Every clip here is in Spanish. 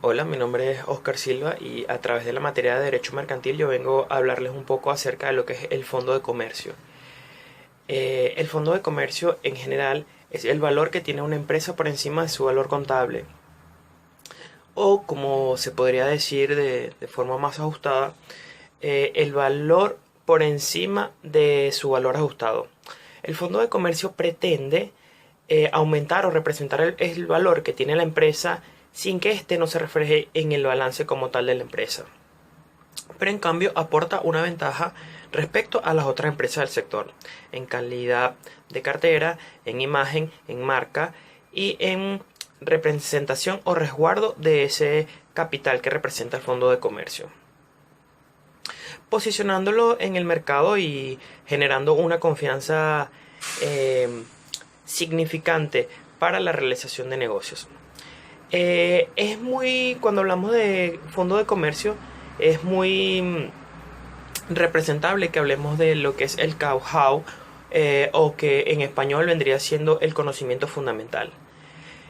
Hola, mi nombre es Oscar Silva y a través de la materia de Derecho Mercantil yo vengo a hablarles un poco acerca de lo que es el fondo de comercio. El fondo de comercio en general es el valor que tiene una empresa por encima de su valor contable. O como se podría decir de forma más ajustada, el valor por encima de su valor ajustado. El fondo de comercio pretende aumentar o representar el valor que tiene la empresa sin que éste no se refleje en el balance como tal de la empresa. Pero en cambio aporta una ventaja respecto a las otras empresas del sector, en calidad de cartera, en imagen, en marca y en representación o resguardo de ese capital que representa el fondo de comercio, posicionándolo en el mercado y generando una confianza significante para la realización de negocios. Cuando hablamos de fondo de comercio, es muy representable que hablemos de lo que es el know-how, o que en español vendría siendo el conocimiento fundamental.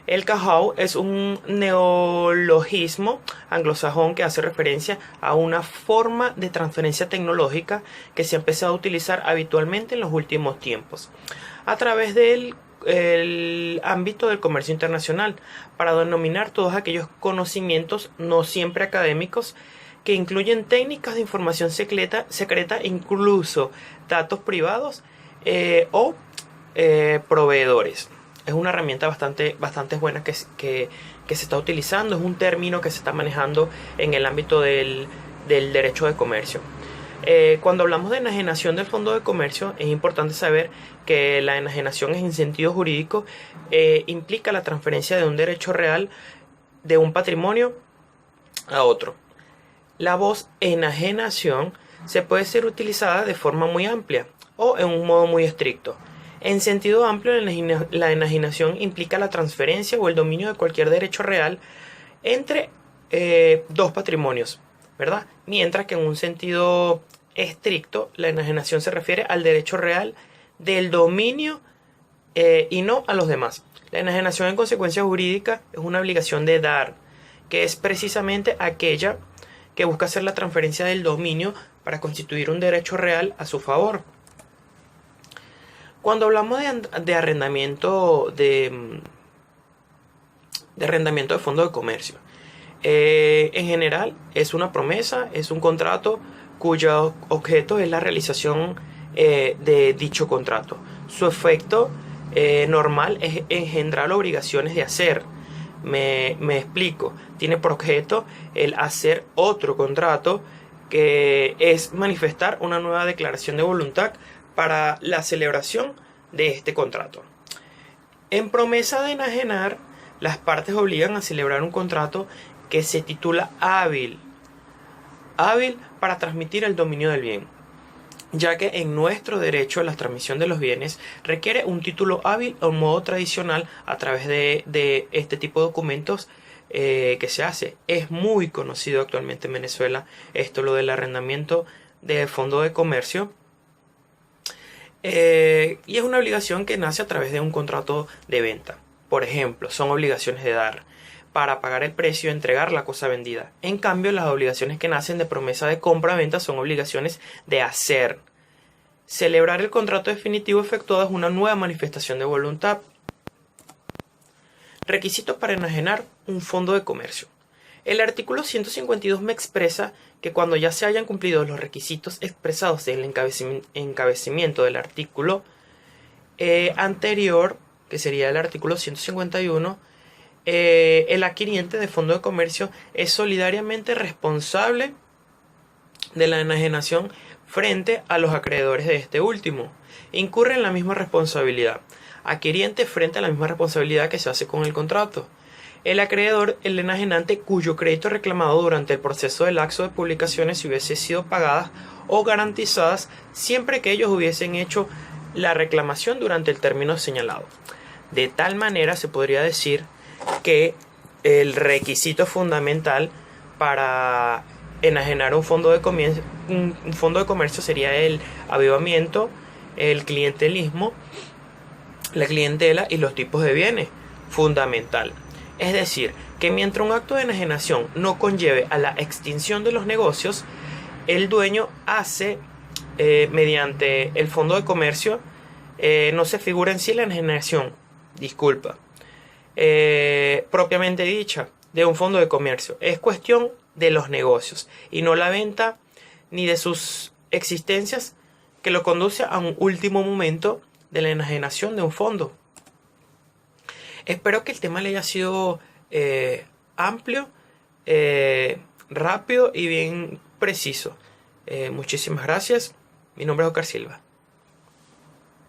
El know-how es un neologismo anglosajón que hace referencia a una forma de transferencia tecnológica que se ha empezado a utilizar habitualmente en los últimos tiempos a través del ámbito del comercio internacional para denominar todos aquellos conocimientos no siempre académicos que incluyen técnicas de información secreta, incluso datos privados o proveedores. Es una herramienta bastante buena que se está utilizando, es un término que se está manejando en el ámbito del derecho de comercio. Cuando hablamos de enajenación del fondo de comercio, es importante saber que la enajenación en sentido jurídico implica la transferencia de un derecho real de un patrimonio a otro. La voz enajenación se puede ser utilizada de forma muy amplia o en un modo muy estricto. En sentido amplio, la enajenación implica la transferencia o el dominio de cualquier derecho real entre dos patrimonios, ¿verdad? Mientras que en un sentido estricto, la enajenación se refiere al derecho real del dominio y no a los demás. La enajenación en consecuencia jurídica es una obligación de dar, que es precisamente aquella que busca hacer la transferencia del dominio para constituir un derecho real a su favor. Cuando hablamos de arrendamiento de fondo de comercio, en general es una promesa, es un contrato cuyo objeto es la realización de dicho contrato. Su efecto normal es engendrar obligaciones de hacer. Me explico. Tiene por objeto el hacer otro contrato, que es manifestar una nueva declaración de voluntad para la celebración de este contrato. En promesa de enajenar, las partes obligan a celebrar un contrato que se titula hábil para transmitir el dominio del bien, ya que en nuestro derecho la transmisión de los bienes requiere un título hábil o un modo tradicional a través de este tipo de documentos que se hace. Es muy conocido actualmente en Venezuela lo del arrendamiento de fondo de comercio, y es una obligación que nace a través de un contrato de venta. Por ejemplo, son obligaciones de dar para pagar el precio y entregar la cosa vendida. En cambio, las obligaciones que nacen de promesa de compra-venta son obligaciones de hacer. Celebrar el contrato definitivo efectuado es una nueva manifestación de voluntad. Requisitos para enajenar un fondo de comercio. El artículo 152 me expresa que cuando ya se hayan cumplido los requisitos expresados en el encabezamiento del artículo anterior, que sería el artículo 151, el adquiriente de fondo de comercio es solidariamente responsable de la enajenación frente a los acreedores de este último. Incurre en la misma responsabilidad adquiriente frente a la misma responsabilidad que se hace con el contrato. El acreedor, el enajenante, cuyo crédito reclamado durante el proceso del lapso de publicaciones hubiese sido pagadas o garantizadas siempre que ellos hubiesen hecho la reclamación durante el término señalado. De tal manera se podría decir que el requisito fundamental para enajenar un fondo de comercio sería el avivamiento, el clientelismo, la clientela y los tipos de bienes. Fundamental. Es decir, que mientras un acto de enajenación no conlleve a la extinción de los negocios, el dueño hace, mediante el fondo de comercio, no se figura en sí la enajenación, disculpa, propiamente dicha, de un fondo de comercio. Es cuestión de los negocios y no la venta ni de sus existencias que lo conduce a un último momento de la enajenación de un fondo. Espero que el tema le haya sido amplio, rápido y bien preciso. Muchísimas gracias. Mi nombre es Oscar Silva.